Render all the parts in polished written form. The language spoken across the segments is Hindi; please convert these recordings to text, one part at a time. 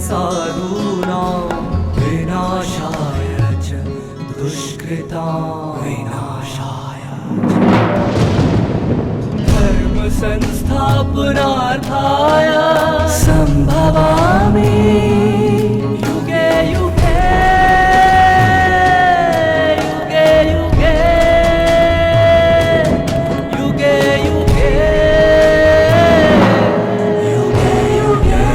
साधूनां विनाशाय च दुष्कृतां विनाशाय धर्म संस्थापनार्थाय संभवामि युगे युगे युगे युगे युगे युगे युगे युगे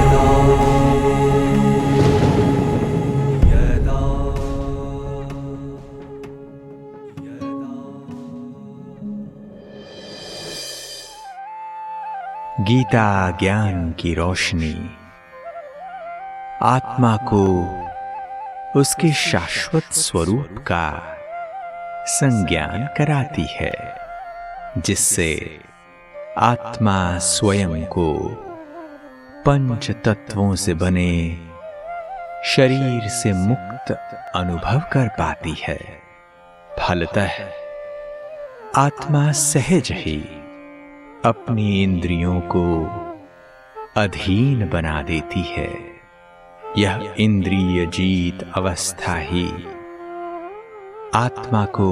यदा गीता ज्ञान की रोशनी आत्मा को उसके शाश्वत स्वरूप का संज्ञान कराती है, जिससे आत्मा स्वयं को पंच तत्वों से बने शरीर से मुक्त अनुभव कर पाती है। फलतः आत्मा सहज ही अपनी इंद्रियों को अधीन बना देती है। यह इंद्रिय जीत अवस्था ही आत्मा को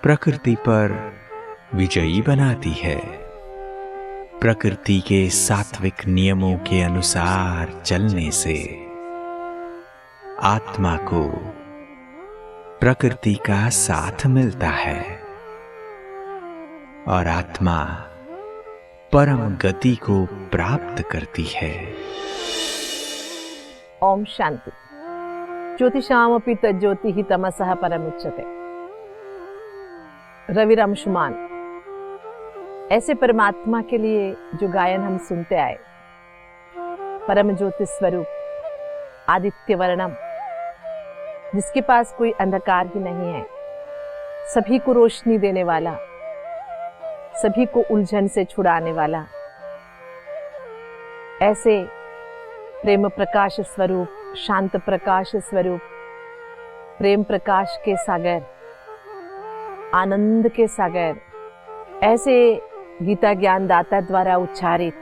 प्रकृति पर विजयी बनाती है। प्रकृति के सात्विक नियमों के अनुसार चलने से आत्मा को प्रकृति का साथ मिलता है और आत्मा परम गति को प्राप्त करती है। ओम शांति। ज्योतिषामपि तज्ज्योतिः तमसः परमुच्यते। रविरंशुमान। ऐसे परमात्मा के लिए जो गायन हम सुनते आए, परम ज्योति स्वरूप आदित्य वर्णम, जिसके पास कोई अंधकार ही नहीं है, सभी को रोशनी देने वाला, सभी को उलझन से छुड़ाने वाला, ऐसे प्रेम प्रकाश स्वरूप, शांत प्रकाश स्वरूप, प्रेम प्रकाश के सागर, आनंद के सागर, ऐसे गीता ज्ञान दाता द्वारा उच्चारित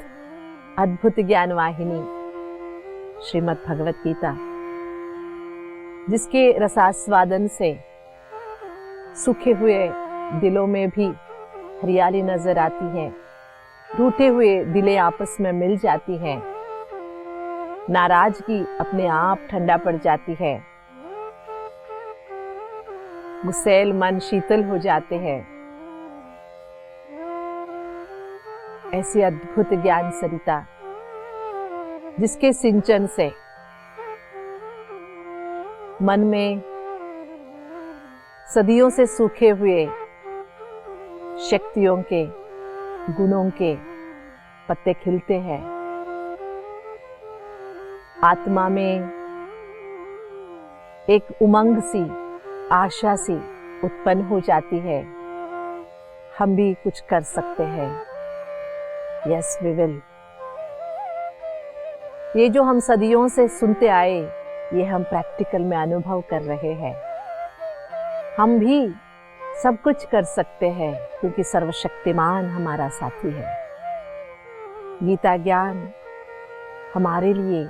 अद्भुत ज्ञान वाहिनी श्रीमद् भगवत गीता, जिसके रसास्वादन से सूखे हुए दिलों में भी हरियाली नजर आती है, टूटे हुए दिलें आपस में मिल जाती हैं, नाराजगी अपने आप ठंडा पड़ जाती है, गुस्सैल मन शीतल हो जाते हैं। ऐसी अद्भुत ज्ञान सरिता, जिसके सिंचन से मन में सदियों से सूखे हुए शक्तियों के, गुणों के पत्ते खिलते हैं। आत्मा में एक उमंग सी, आशा सी उत्पन्न हो जाती है। हम भी कुछ कर सकते हैं। Yes we will. ये जो हम सदियों से सुनते आए, ये हम प्रैक्टिकल में अनुभव कर रहे हैं। हम भी सब कुछ कर सकते हैं, क्योंकि सर्वशक्तिमान हमारा साथी है। गीता ज्ञान हमारे लिए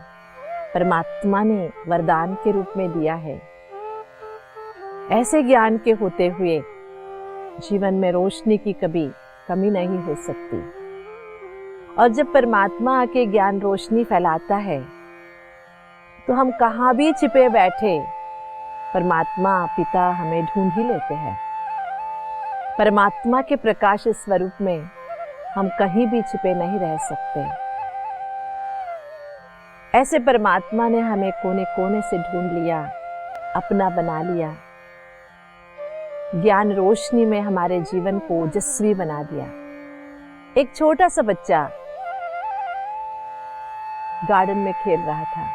परमात्मा ने वरदान के रूप में दिया है। ऐसे ज्ञान के होते हुए जीवन में रोशनी की कभी कमी नहीं हो सकती। और जब परमात्मा आके ज्ञान रोशनी फैलाता है, तो हम कहाँ भी छिपे बैठे, परमात्मा पिता हमें ढूंढ ही लेते हैं। परमात्मा के प्रकाश स्वरूप में हम कहीं भी छिपे नहीं रह सकते। ऐसे परमात्मा ने हमें कोने कोने से ढूंढ लिया, अपना बना लिया, ज्ञान रोशनी में हमारे जीवन को ओजस्वी बना दिया। एक छोटा सा बच्चा गार्डन में खेल रहा था,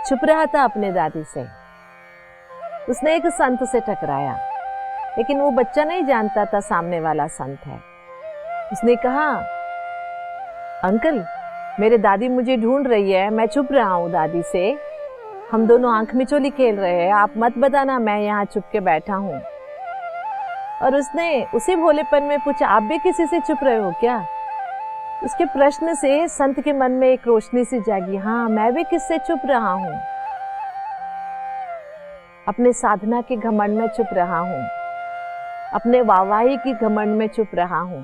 छुप रहा था अपने दादी से। उसने एक संत से टकराया, लेकिन वो बच्चा नहीं जानता था सामने वाला संत है। उसने कहा, अंकल मेरे दादी मुझे ढूंढ रही है, मैं छुप रहा हूँ दादी से, हम दोनों आंख मिचोली खेल रहे हैं, आप मत बताना मैं यहाँ छुप के बैठा हूँ। और उसने उसी भोलेपन में पूछा, आप भी किसी से छुप रहे हो क्या? इसके प्रश्न से संत के मन में एक रोशनी सी जागी। हाँ, मैं भी किससे छुप रहा हूं? अपने साधना के घमंड में छुप रहा हूं, अपने वाहवाही की घमंड में छुप रहा हूं,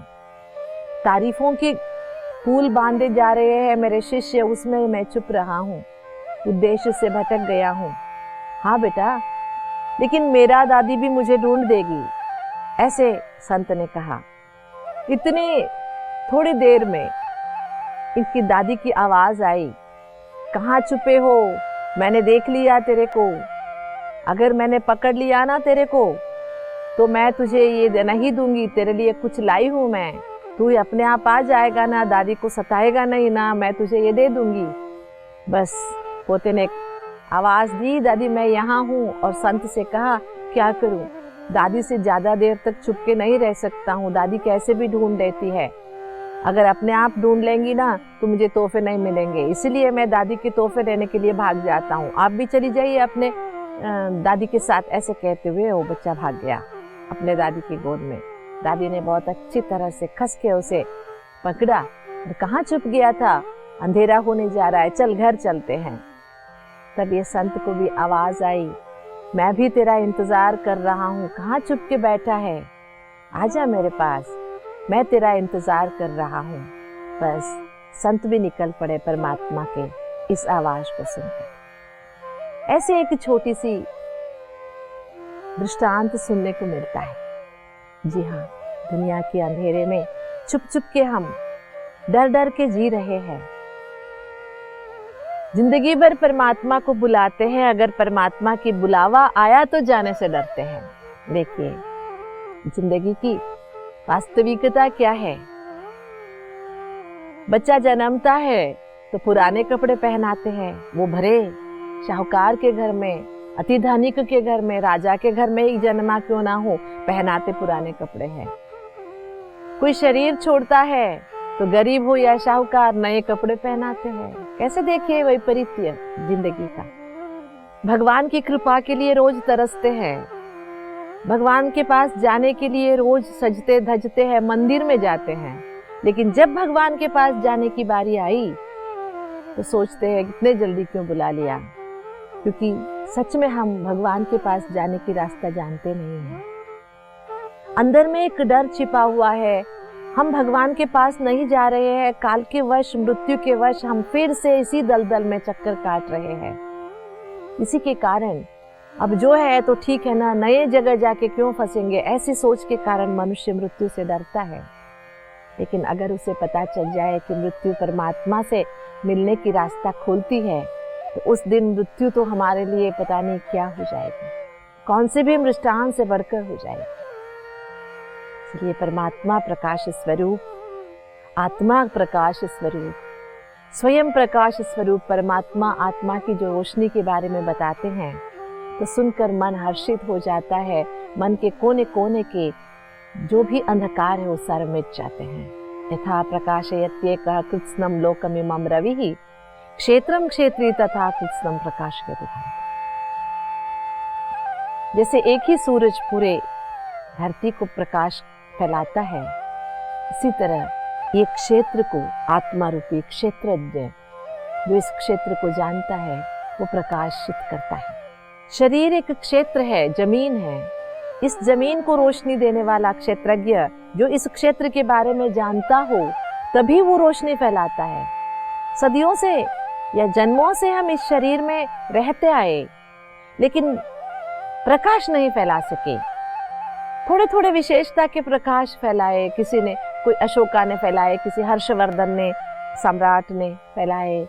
तारीफों की फूल बांधे जा रहे हैं मेरे शिष्य, उसमें मैं छुप रहा हूं, उद्देश्य से भटक गया हूं। हाँ बेटा, लेकिन मेरा दादी भी मुझे ढूंढ देगी, ऐसे संत ने कहा। इतनी थोड़ी देर में इनकी दादी की आवाज आई, कहाँ छुपे हो? मैंने देख लिया तेरे को। अगर मैंने पकड़ लिया ना तेरे को तो मैं तुझे ये नहीं दूंगी, तेरे लिए कुछ लाई हूं मैं। तू अपने आप आ जाएगा ना, दादी को सताएगा नहीं ना, मैं तुझे ये दे दूंगी। बस पोते ने आवाज दी, दादी मैं यहाँ हूँ। और संत से कहा, क्या करूँ? दादी से ज्यादा देर तक छुप के नहीं रह सकता हूँ, दादी कैसे भी ढूंढ लेती है। अगर अपने आप ढूंढ लेंगी ना तो मुझे तोहफे नहीं मिलेंगे, इसलिए मैं दादी के तोहफे लेने के लिए भाग जाता हूँ। आप भी चली जाइए अपने दादी के साथ। ऐसे कहते हुए वो बच्चा भाग गया अपने दादी की गोद में। दादी ने बहुत अच्छी तरह से खस के उसे पकड़ा और कहाँ छुप गया था? अंधेरा होने जा रहा है, चल घर चलते हैं। तब ये संत को भी आवाज आई, मैं भी तेरा इंतजार कर रहा हूँ, कहाँ छुप के बैठा है? आजा मेरे पास, मैं तेरा इंतजार कर रहा हूँ। बस संत भी निकल पड़े परमात्मा के इस आवाज को सुनकर। ऐसे एक छोटी सी दृष्टांत सुनने को मिलता है। जी हाँ, दुनिया के अंधेरे में छुप छुप के हम डर डर के जी रहे हैं। जिंदगी भर परमात्मा को बुलाते हैं, अगर परमात्मा की बुलावा आया तो जाने से डरते हैं। देखिए, जिंदगी की वास्तविकता क्या है? बच्चा जन्मता है तो पुराने कपड़े पहनाते हैं, वो भरे शाहूकार के घर में, अति धनिक के घर में, राजा के घर में ही जन्मा क्यों ना हो, पहनाते पुराने कपड़े हैं। कोई शरीर छोड़ता है तो गरीब हो या शाहूकार, नए कपड़े पहनाते हैं। कैसे देखिए वैपरीत्य जिंदगी का। भगवान की कृपा के लिए रोज तरसते हैं, भगवान के पास जाने के लिए रोज सजते धजते हैं, मंदिर में जाते हैं। लेकिन जब भगवान के पास जाने की बारी आई तो सोचते हैं इतने जल्दी क्यों बुला लिया, क्योंकि सच में हम भगवान के पास जाने की रास्ता जानते नहीं हैं। अंदर में एक डर छिपा हुआ है, हम भगवान के पास नहीं जा रहे हैं, काल के वश, मृत्यु के वश हम फिर से इसी दलदल में चक्कर काट रहे हैं। इसी के कारण अब जो है तो ठीक है ना, नए जगह जाके क्यों फंसेंगे, ऐसी सोच के कारण मनुष्य मृत्यु से डरता है। लेकिन अगर उसे पता चल जाए कि मृत्यु परमात्मा से मिलने की रास्ता खोलती है तो उस दिन मृत्यु तो हमारे लिए पता नहीं क्या हो जाएगी, कौन से भी मृष्टान से बढ़कर हो जाएगी। इसलिए परमात्मा प्रकाश स्वरूप, आत्मा प्रकाश स्वरूप, स्वयं प्रकाश स्वरूप परमात्मा आत्मा की जो रोशनी के बारे में बताते हैं तो सुनकर मन हर्षित हो जाता है। मन के कोने कोने के जो भी अंधकार है वो सारे मिट जाते हैं। यथा प्रकाशयत्येकः कृत्स्नं लोकमिमं रविः क्षेत्रम क्षेत्री तथा कृत्स्नं प्रकाशयति। जैसे एक ही सूरज पूरे धरती को प्रकाश फैलाता है, इसी तरह एक क्षेत्र को आत्मा रूपी क्षेत्रज्ञ जो इस क्षेत्र को जानता है वो प्रकाशित करता है। शरीर एक क्षेत्र है, जमीन है, इस जमीन को रोशनी देने वाला क्षेत्रज्ञ जो इस क्षेत्र के बारे में जानता हो तभी वो रोशनी फैलाता है। सदियों से या जन्मों से हम इस शरीर में रहते आए लेकिन प्रकाश नहीं फैला सके। थोड़े थोड़े विशेषता के प्रकाश फैलाए, किसी ने, कोई अशोका ने फैलाए, किसी हर्षवर्धन ने, सम्राट ने फैलाए,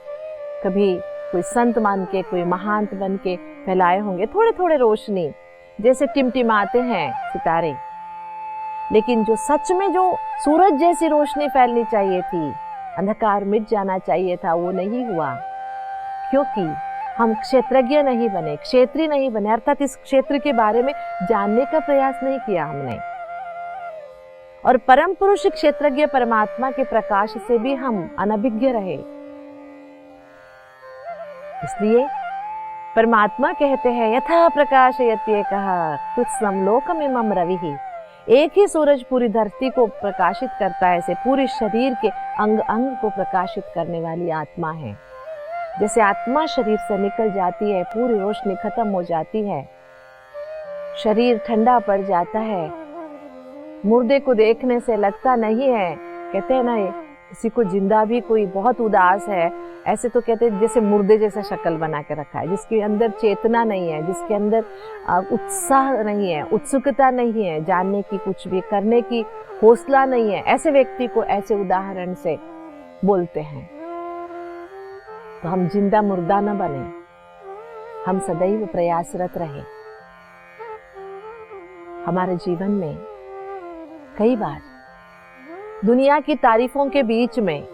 कभी कोई संत मान के, कोई महांत बन के फैलाए होंगे थोड़े थोड़े रोशनी, जैसे टिमटिमाते हैं सितारे। लेकिन जो सच में जो सूरज जैसी रोशनी फैलनी चाहिए थी, अंधकार मिट जाना चाहिए था, वो नहीं हुआ, क्योंकि हम क्षेत्रज्ञ नहीं बने, क्षेत्री नहीं बने, अर्थात इस क्षेत्र के बारे में जानने का प्रयास नहीं किया हमने। और परम पुरुष क्षेत्रज्ञ परमात्मा के प्रकाश से भी हम अनभिज्ञ रहे। इसलिए परमात्मा कहते हैं यथा प्रकाशयत्येकः कृत्स्नं लोकमिमं रविः, एक ही सूरज पूरी धरती को प्रकाशित करता है, ऐसे पूरे शरीर के अंग अंग को प्रकाशित करने वाली आत्मा है। जैसे आत्मा शरीर से निकल जाती है, पूरी रोशनी खत्म हो जाती है, शरीर ठंडा पड़ जाता है, मुर्दे को देखने से लगता नहीं है, कहते हैं ना किसी को जिंदा भी कोई बहुत उदास है, ऐसे तो कहते हैं जैसे मुर्दे जैसा शक्ल बना के रखा है, जिसके अंदर चेतना नहीं है, जिसके अंदर उत्साह नहीं है, उत्सुकता नहीं है, जानने की, कुछ भी करने की हौसला नहीं है, ऐसे व्यक्ति को ऐसे उदाहरण से बोलते हैं। तो हम जिंदा मुर्दा न बने, हम सदैव प्रयासरत रहे। हमारे जीवन में कई बार दुनिया की तारीफों के बीच में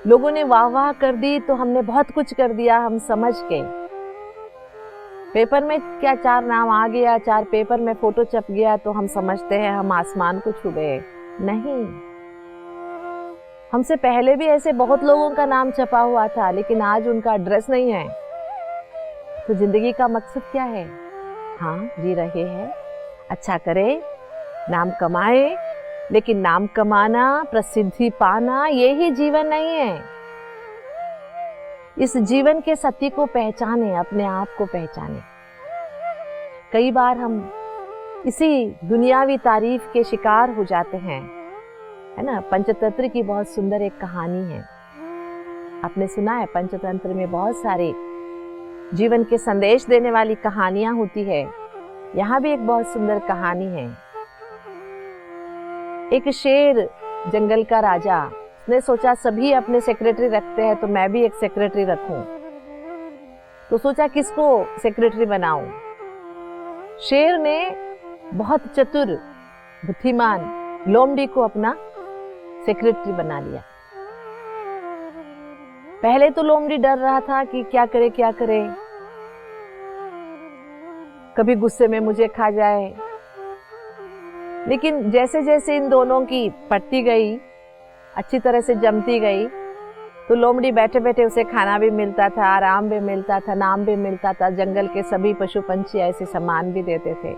लोगों ने वाह वाह कर दी तो हमने बहुत कुछ कर दिया, हम समझ के पेपर में क्या 4 नाम आ गया, 4 पेपर में फोटो छप गया तो हम समझते हैं हम आसमान को छू गए। नहीं, हमसे पहले भी ऐसे बहुत लोगों का नाम छपा हुआ था, लेकिन आज उनका एड्रेस नहीं है। तो जिंदगी का मकसद क्या है? हाँ, जी रहे हैं, अच्छा करें, नाम कमाए, लेकिन नाम कमाना, प्रसिद्धि पाना, यही जीवन नहीं है। इस जीवन के सत्य को पहचाने, अपने आप को पहचाने। कई बार हम इसी दुनियावी तारीफ के शिकार हो जाते हैं, है ना। पंचतंत्र की बहुत सुंदर एक कहानी है, आपने सुना है। पंचतंत्र में बहुत सारे जीवन के संदेश देने वाली कहानियां होती है। यहाँ भी एक बहुत सुंदर कहानी है। एक शेर, जंगल का राजा, उसने सोचा सभी अपने सेक्रेटरी रखते हैं तो मैं भी एक सेक्रेटरी रखूं। तो सोचा किसको सेक्रेटरी बनाऊं। शेर ने बहुत चतुर, बुद्धिमान लोमड़ी को अपना सेक्रेटरी बना लिया। पहले तो लोमड़ी डर रहा था कि क्या करे क्या करे, कभी गुस्से में मुझे खा जाए। लेकिन जैसे जैसे इन दोनों की पटती गई, अच्छी तरह से जमती गई, तो लोमड़ी बैठे बैठे उसे खाना भी मिलता था, आराम भी मिलता था, नाम भी मिलता था, जंगल के सभी पशु पंछी ऐसे सम्मान भी देते थे।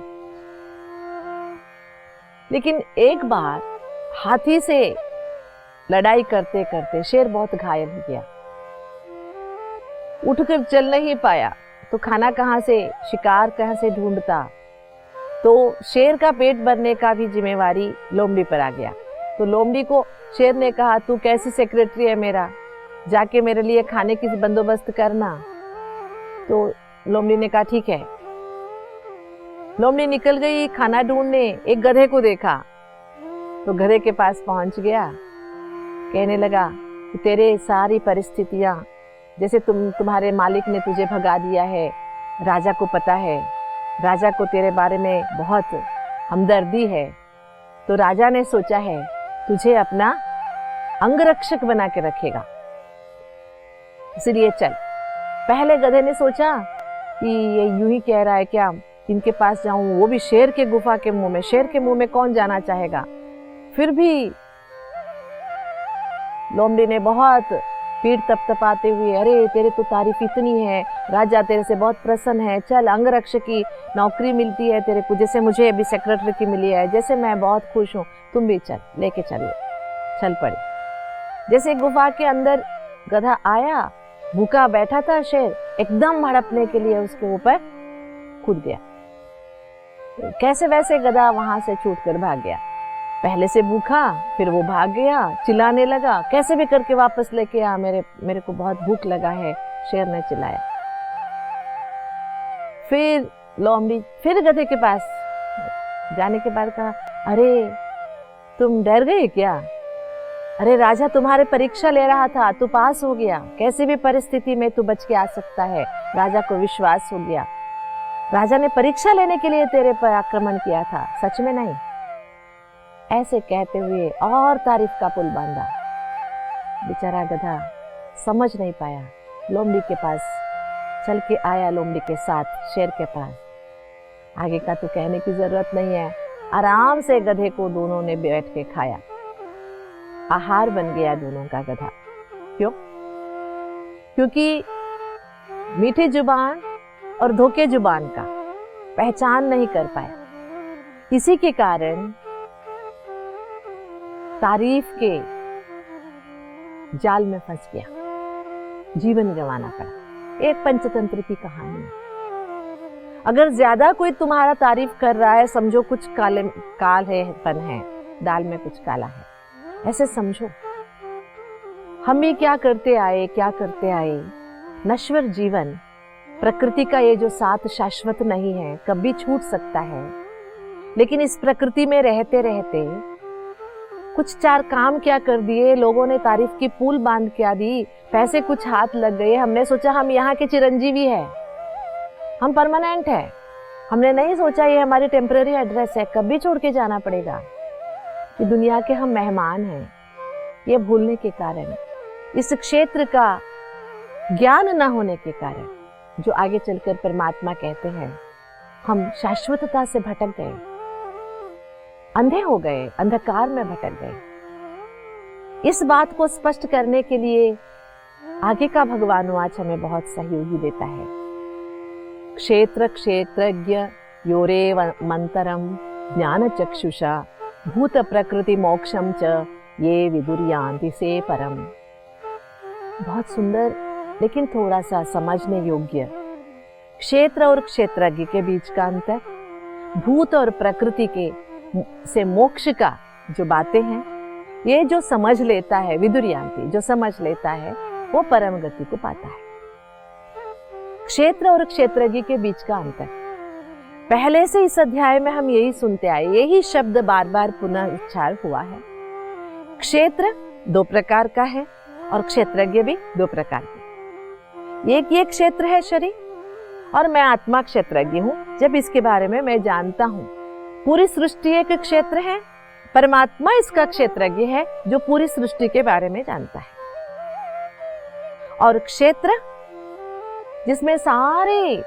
लेकिन एक बार हाथी से लड़ाई करते करते शेर बहुत घायल हो गया, उठकर चल नहीं पाया, तो खाना कहाँ से, शिकार कहाँ से ढूंढता। तो शेर का पेट भरने का भी जिम्मेवारी लोमड़ी पर आ गया। तो लोमड़ी को शेर ने कहा, तू कैसी सेक्रेटरी है मेरा, जाके मेरे लिए खाने की बंदोबस्त करना। तो लोमड़ी ने कहा ठीक है। लोमड़ी निकल गई खाना ढूंढने, एक गधे को देखा तो गधे के पास पहुंच गया, कहने लगा कि तेरे सारी परिस्थितियां, जैसे तुम्हारे मालिक ने तुझे भगा दिया है, राजा को पता है, राजा को तेरे बारे में बहुत हमदर्दी है, तो राजा ने सोचा है तुझे अपना अंगरक्षक बना के रखेगा, इसलिए चल। पहले गधे ने सोचा कि ये यूं ही कह रहा है क्या, इनके पास जाऊं, वो भी शेर के गुफा के मुंह में, शेर के मुंह में कौन जाना चाहेगा। फिर भी लोमड़ी ने बहुत पीठ तपतपाते हुए, अरे तेरे तो तारीफ इतनी है, राजा तेरे से बहुत प्रसन्न है, चल अंगरक्षक की नौकरी मिलती है तेरे को, जैसे मुझे अभी सेक्रेटरी की मिली है, जैसे मैं बहुत खुश हूँ, तुम भी चल, लेके चलिए। चल पड़े। जैसे गुफा के अंदर गधा आया, भूखा बैठा था शेर, एकदम हड़पने के लिए उसके ऊपर कूद गया। कैसे वैसे गधा वहां से छूट कर भाग गया। पहले से भूखा, फिर वो भाग गया, चिल्लाने लगा, कैसे भी करके वापस लेके आ, मेरे को बहुत भूख लगा है, शेर ने चिल्लाया। फिर लोमड़ी फिर गधे के पास जाने के बाद कहा, अरे तुम डर गए क्या, अरे राजा तुम्हारे परीक्षा ले रहा था, तू पास हो गया, कैसी भी परिस्थिति में तू बच के आ सकता है। राजा को विश्वास हो गया, राजा ने परीक्षा लेने के लिए तेरे पर आक्रमण किया था, सच में नहीं। ऐसे कहते हुए और तारीफ का पुल बांधा। बेचारा गधा समझ नहीं पाया, लोमड़ी के पास चल के आया, लोमड़ी के साथ शेर के पास। आगे का तो कहने की जरूरत नहीं है, आराम से गधे को दोनों ने बैठ के खाया, आहार बन गया दोनों का गधा। क्यों? क्योंकि मीठी जुबान और धोखे जुबान का पहचान नहीं कर पाया। इसी के कारण तारीफ के जाल में फंस गया, जीवन गंवाना पड़ा। एक पंचतंत्र की कहानी है। अगर ज्यादा कोई तुम्हारा तारीफ कर रहा है, समझो कुछ काल है, पन है, दाल में कुछ काला है, ऐसे समझो। हम भी क्या करते आए, नश्वर जीवन, प्रकृति का ये जो साथ शाश्वत नहीं है, कभी छूट सकता है। लेकिन इस प्रकृति में रहते रहते कुछ चार काम क्या कर दिए, लोगों ने तारीफ की पुल बांध क्या दी, पैसे कुछ हाथ लग गए, हमने सोचा हम यहाँ के चिरंजीवी है, हम परमानेंट है। हमने नहीं सोचा ये हमारी टेम्पररी एड्रेस है, कभी छोड़ के जाना पड़ेगा। ये दुनिया के हम मेहमान हैं। ये भूलने के कारण, इस क्षेत्र का ज्ञान न होने के कारण, जो आगे चलकर परमात्मा कहते हैं, हम शाश्वतता से भटक गए, अंधे हो गए, अंधकार में भटक गए। इस बात को स्पष्ट करने के लिए आगे का भगवान आज हमें बहुत सहयोगी देता है। क्षेत्र क्षेत्रज्ञ योरे मंतरम ज्ञान चक्षुषा भूत प्रकृति मोक्षम च ये विदुर्यांति से परम। बहुत सुंदर, लेकिन थोड़ा सा समझने योग्य। क्षेत्र और क्षेत्रज्ञ के बीच का अंतर, भूत और प्रकृति के से मोक्ष का जो बातें हैं, ये जो समझ लेता है, विदुर्यांति, जो समझ लेता है वो परम गति को पाता है। क्षेत्र और क्षेत्रज्ञ के बीच का अंतर, पहले से इस अध्याय में हम यही सुनते आए, यही शब्द बार बार पुनः उच्चार हुआ है। क्षेत्र दो प्रकार का है और क्षेत्रज्ञ भी दो प्रकार के। एक ये क्षेत्र है शरीर, और मैं आत्मा क्षेत्रज्ञ हूं। जब इसके बारे में मैं जानता हूं, पूरी सृष्टि एक क्षेत्र है, परमात्मा इसका क्षेत्रज्ञ है जो पूरी सृष्टि के बारे में जानता है। और क्षेत्र जिसमें सारे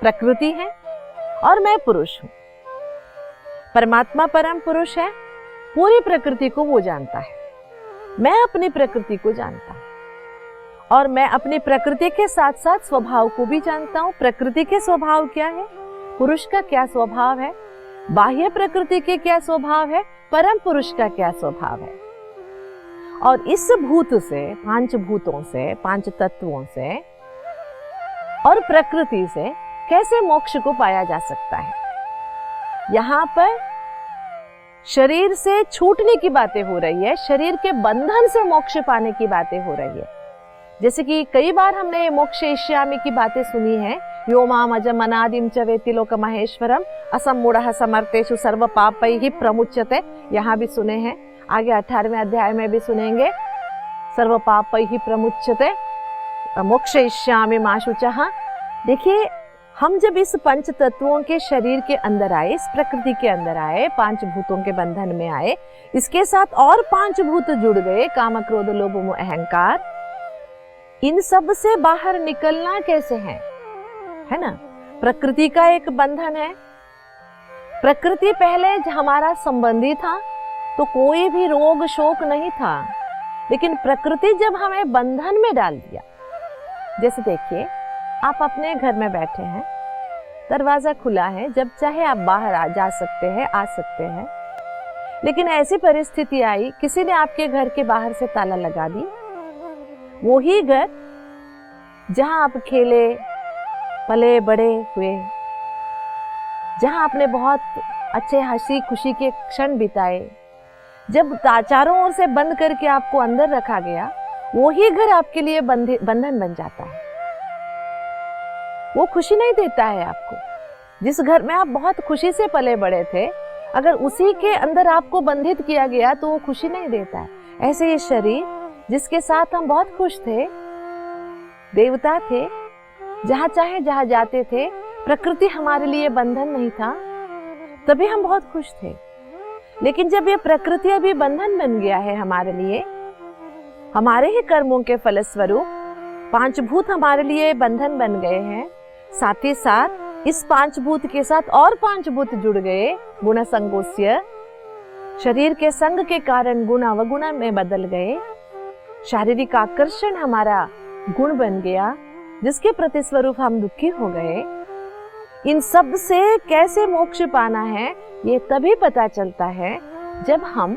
प्रकृति है और मैं पुरुष हूं। परमात्मा परम पुरुष है, पूरी प्रकृति को वो जानता है। मैं अपनी प्रकृति को जानता हूं और मैं अपनी प्रकृति के साथ साथ स्वभाव को भी जानता हूं। प्रकृति के स्वभाव क्या है, पुरुष का क्या स्वभाव है, बाह्य प्रकृति के क्या स्वभाव है, परम पुरुष का क्या स्वभाव है। और इस भूत से, पांच भूतों से, पांच तत्वों से और प्रकृति से कैसे मोक्ष को पाया जा सकता है। यहाँ पर शरीर से छूटने की बातें हो रही है, शरीर के बंधन से मोक्ष पाने की बातें हो रही है। जैसे कि कई बार हमने मोक्षयिष्यामि की बातें सुनी है, यो माम अजम अनादिम च वेत्ति लोक महेश्वरम असम्मूढ़ः समर्थेषु सर्व पापैः प्रमुच्यते। यहाँ भी सुने हैं, आगे 18वें अध्याय में भी सुनेंगे, सर्व पापैः प्रमुच्यते मोक्षयिष्यामि मा शुचः। देखिए, हम जब इस पंच तत्वों के शरीर के अंदर आए, इस प्रकृति के अंदर आए, पांच भूतों के बंधन में आए, इसके साथ और पांच भूत जुड़ गए, काम क्रोध लोभ मोह अहंकार। इन सब से बाहर निकलना कैसे है ना। प्रकृति का एक बंधन है। प्रकृति पहले हमारा संबंधी था तो कोई भी रोग शोक नहीं था, लेकिन प्रकृति जब हमें बंधन में डाल दिया, जैसे देखिए, आप अपने घर में बैठे हैं, दरवाजा खुला है, जब चाहे आप बाहर जा सकते हैं, आ सकते हैं। लेकिन ऐसी परिस्थिति आई, किसी ने आपके घर के बाहर से ताला लगा दी। वही घर जहां आप खेले पले बड़े हुए, जहां आपने बहुत अच्छे हंसी खुशी के क्षण बिताए, जब चारों ओर से बंद करके आपको अंदर रखा गया, वही घर आपके लिए बंधन बन जाता है। वो खुशी नहीं देता है आपको। जिस घर में आप बहुत खुशी से पले बड़े थे, अगर उसी के अंदर आपको बंधित किया गया तो वो खुशी नहीं देता है। ऐसे ये शरीर जिसके साथ हम बहुत खुश थे, देवता थे, जहां चाहे जहां जाते थे, प्रकृति हमारे लिए बंधन नहीं था, तभी हम बहुत खुश थे। लेकिन जब ये प्रकृति अभी बंधन बन गया है हमारे लिए, हमारे ही कर्मों के फलस्वरूप पांच भूत हमारे लिए बंधन बन गए हैं। साथ ही साथ इस पांच भूत के साथ और पांच भूत जुड़ गए, गुण संगोस्य, शरीर के संग के कारण गुण अवगुण में बदल गए। शारीरिक आकर्षण हमारा गुण बन गया, जिसके प्रति स्वरूप हम दुखी हो गए। इन सब से कैसे मोक्ष पाना है ये तभी पता चलता है जब हम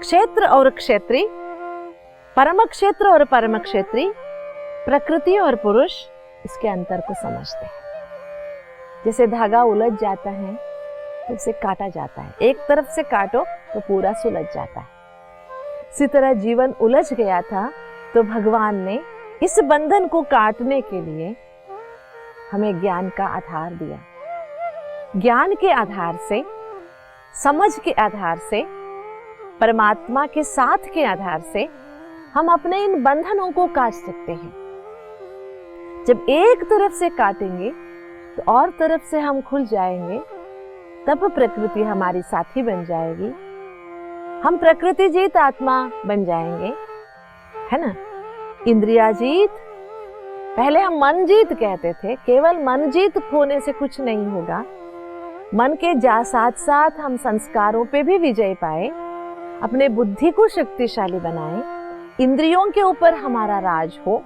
क्षेत्र और क्षेत्री, परम क्षेत्र और परम क्षेत्री, प्रकृति और पुरुष, इसके अंतर को समझते हैं। जैसे धागा उलझ जाता है तो उसे काटा जाता है, एक तरफ से काटो तो पूरा सुलझ जाता है। इसी तरह जीवन उलझ गया था तो भगवान ने इस बंधन को काटने के लिए हमें ज्ञान का आधार दिया। ज्ञान के आधार से, समझ के आधार से, परमात्मा के साथ के आधार से हम अपने इन बंधनों को काट सकते हैं। जब एक तरफ से काटेंगे तो और तरफ से हम खुल जाएंगे, तब प्रकृति हमारी साथी बन जाएगी, हम प्रकृति जीत आत्मा बन जाएंगे, है ना। इंद्रिया जीत, पहले हम मन जीत कहते थे, केवल मन जीत होने से कुछ नहीं होगा। मन के साथ साथ हम संस्कारों पे भी विजय पाए, अपने बुद्धि को शक्तिशाली बनाए, इंद्रियों के ऊपर हमारा राज हो,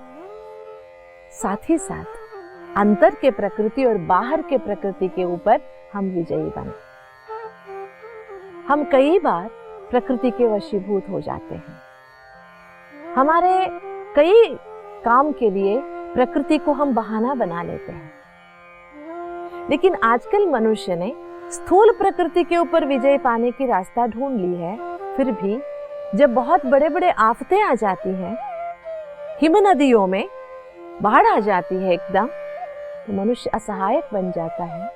साथ ही साथ अंतर के प्रकृति और बाहर के प्रकृति के ऊपर हम विजयी बने। हम कई बार प्रकृति के वशीभूत हो जाते हैं। हमारे कई काम के लिए प्रकृति को हम बहाना बना लेते हैं, लेकिन आजकल मनुष्य ने स्थूल प्रकृति के ऊपर विजय पाने की रास्ता ढूंढ ली है। फिर भी जब बहुत बड़े बड़े आफतें आ जाती हैं, हिम नदियों में बाढ़ आ जाती है एकदम, तो मनुष्य असहायक बन जाता है।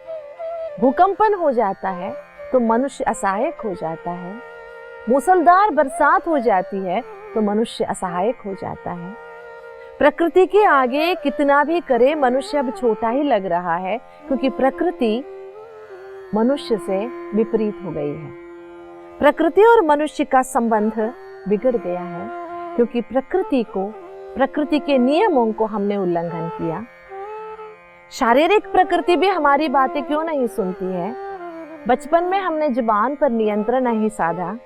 भूकंपन हो जाता है तो मनुष्य असहायक हो जाता है। मूसलधार बरसात हो जाती है तो मनुष्य असहायक हो जाता है। प्रकृति के आगे कितना भी करे मनुष्य अब छोटा ही लग रहा है, क्योंकि प्रकृति मनुष्य से विपरीत हो गई है। प्रकृति और मनुष्य का संबंध बिगड़ गया है, क्योंकि प्रकृति के नियमों को हमने उल्लंघन किया। शारीरिक प्रकृति भी हमारी बातें क्यों नहीं सुनती है। बचपन में हमने जुबान पर नियंत्रण नहीं साधा।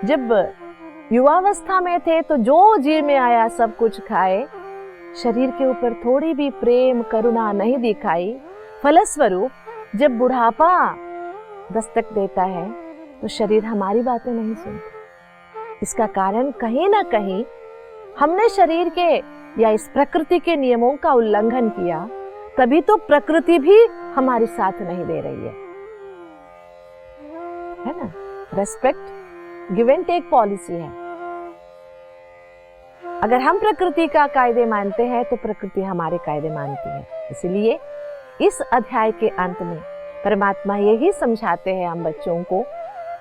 जब युवावस्था में थे तो जो जी में आया सब कुछ खाए, शरीर के ऊपर थोड़ी भी प्रेम करुणा नहीं दिखाई। फलस्वरूप जब बुढ़ापा दस्तक देता है तो शरीर हमारी बातें नहीं सुनता। इसका कारण कहीं ना कहीं हमने शरीर के या इस प्रकृति के नियमों का उल्लंघन किया, तभी तो प्रकृति भी हमारी साथ नहीं दे रही है ना। Respect give and take policy है। अगर हम प्रकृति का कायदे मानते हैं तो प्रकृति हमारे कायदे मानती है। इसलिए इस अध्याय के अंत में परमात्मा यही समझाते हैं हम बच्चों को,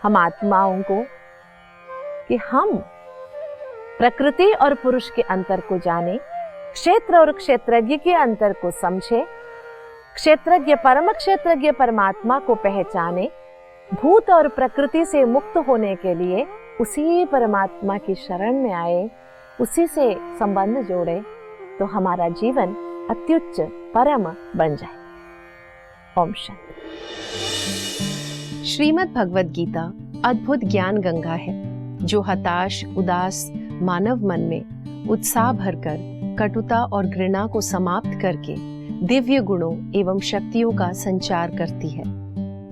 हम आत्माओं को, कि हम प्रकृति और पुरुष के अंतर को जाने, क्षेत्र और क्षेत्रज्ञ के अंतर को समझे, क्षेत्रज्ञ परम क्षेत्रज्ञ परमात्मा को पहचाने, भूत और प्रकृति से मुक्त होने के लिए उसी परमात्मा की शरण में आए, उसी से संबंध जोड़े, तो हमारा जीवन अत्युच्च परम बन जाए। ओम शांति। श्रीमद् भगवद गीता अद्भुत ज्ञान गंगा है, जो हताश उदास मानव मन में उत्साह भरकर कटुता और घृणा को समाप्त करके दिव्य गुणों एवं शक्तियों का संचार करती है।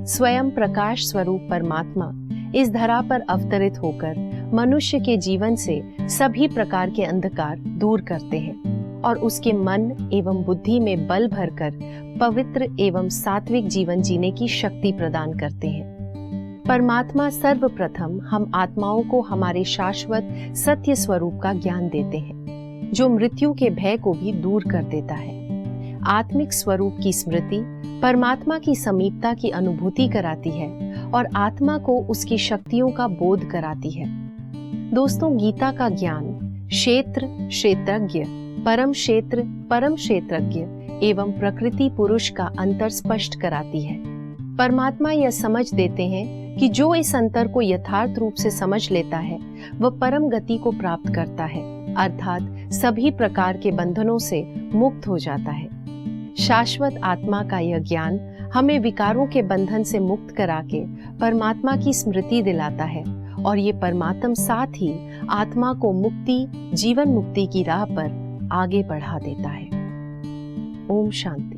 स्वयं प्रकाश स्वरूप परमात्मा इस धरा पर अवतरित होकर मनुष्य के जीवन से सभी प्रकार के अंधकार दूर करते हैं और उसके मन एवं बुद्धि में बल भरकर पवित्र एवं सात्विक जीवन जीने की शक्ति प्रदान करते हैं। परमात्मा सर्वप्रथम हम आत्माओं को हमारे शाश्वत सत्य स्वरूप का ज्ञान देते हैं, जो मृत्यु के भय को भी दूर कर देता है। आत्मिक स्वरूप की स्मृति परमात्मा की समीपता की अनुभूति कराती है और आत्मा को उसकी शक्तियों का बोध कराती है। दोस्तों, गीता का ज्ञान क्षेत्र क्षेत्रज्ञ, परम क्षेत्र परम क्षेत्रज्ञ एवं प्रकृति पुरुष का अंतर स्पष्ट कराती है। परमात्मा यह समझ देते हैं कि जो इस अंतर को यथार्थ रूप से समझ लेता है वह परम गति को प्राप्त करता है, अर्थात सभी प्रकार के बंधनों से मुक्त हो जाता है। शाश्वत आत्मा का यह ज्ञान हमें विकारों के बंधन से मुक्त करा के परमात्मा की स्मृति दिलाता है और ये परमात्मा साथ ही आत्मा को मुक्ति, जीवन मुक्ति की राह पर आगे बढ़ा देता है। ओम शांति।